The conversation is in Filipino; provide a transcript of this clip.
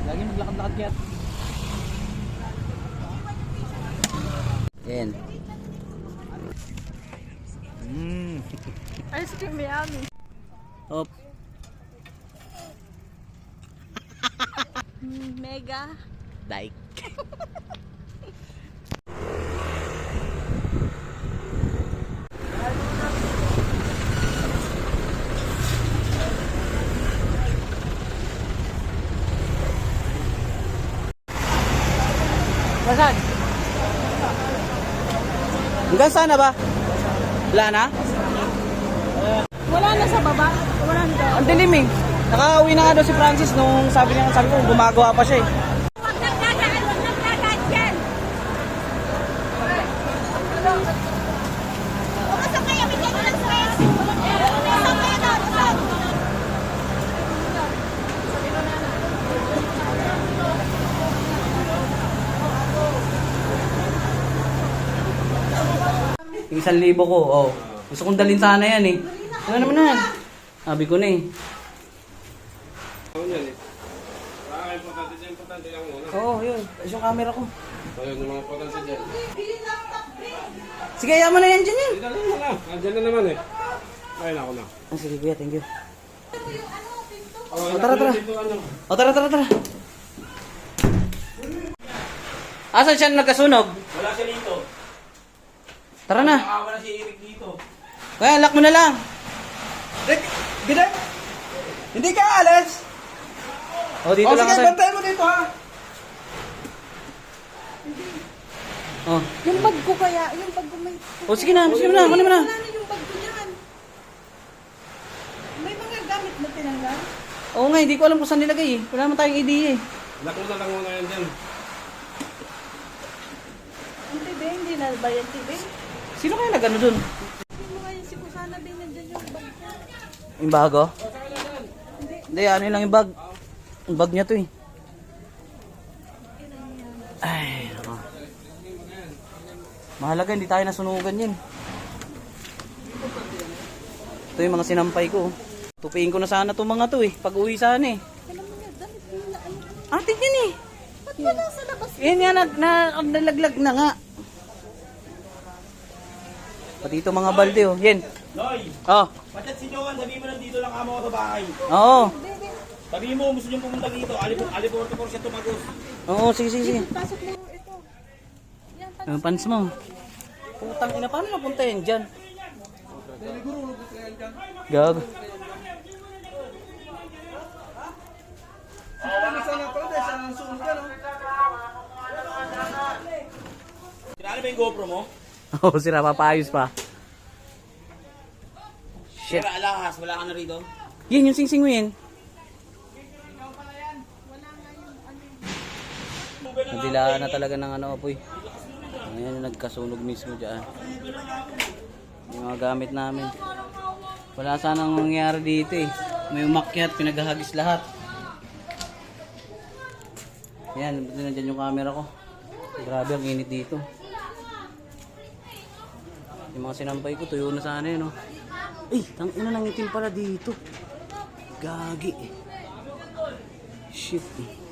Lagi maglakad-lakad kaya. Yan. Ice cream yummy. Hop. Mega. Like. Nasaan? Hanggang sana ba? Wala na? Wala na sa baba. Wala na daw. Ang dilim eh. Nakauwi na nga daw si Francis nung sabi ko gumagawa pa siya eh. Huwag nagdagaan dyan. Umasok kayo, bigyan ko lang sa umasok kayo doon, umasok. Yung 1,000 ko, oh. Gusto kong dalhin sana yan eh. Ano naman na yan? Sabi ko na eh. Oo, yun. Yung camera ko. Ayun, yung mga potensi dyan. Sige, ayaw mo na yan dyan yan. Dali mo na. Andyan na naman eh. Ayun ako na. Ah, sige kuya, thank you. Oh, tara, tara. Dito, ano? O, tara. Asan siya nagkasunog? Wala siya dito. Tara na. Nakawala si Eric dito. Kaya, lock mo na lang. Rick, gina? Hindi ka alis? O, dito lang sige, kasi. bantayan mo dito ha. Oh. Yung bag ko kaya, yung bag ko may... O, sige na, kunin mo na. Wala na yung bag ko yan. May mga gamit na tinanggal. Oo nga, hindi ko alam kung saan nilagay eh. Wala naman tayong idea eh. Lock mo na lang muna yan dyan. Ang tibe, hindi na ba yan tibe? Sino kaya nag-ano dun? Hindi mo ngayon si Kusana din nandyan yung bag ko. Yung bago? Hindi, ano lang yung bag. Yung bag niya to eh. Ay, nako. Mahalaga, hindi tayo nasunugan yun. Ito yung mga sinampay ko. Tupiin ko na sana itong mga to eh. Pag uwi sana eh. Alam mo nga, damit mo na ano. Atin yan eh. Ba't wala sa labas? Yan nga, nalaglag na nga. Pati ito mga balde oh. Yan. Loy, Oh. patat si Johan, sabihin mo nandito lang kamo ako sa bahay. Oo. Sabihin mo, gusto niyong pumunta dito. Aliporto siya tumagos. Oo, sige. Pasok mo ito. Yan, Yung pants mo. Putang ina, paano mapunta yan dyan? Gag. Sana pala dahil sa sunog yan, oh. Kinala ba yung GoPro mo? Oo, sira papayos pa. Shit. Sira alahas, wala ka na rito. Yan, yung sing-sing mo yan. Nadilaan na talaga ng ano, apoy. Ayan yung nagkasunog mismo dyan. Yung mga gamit namin. Wala sanang mangyari dito eh. May umakyat, pinaghahagis lahat. Yan, nandiyan yung camera ko. Grabe ang init dito. Yung mga sinampay ko, tuyo na sana yun, no? Ay, tangina ng itim pala dito. Gagi eh. Shit eh.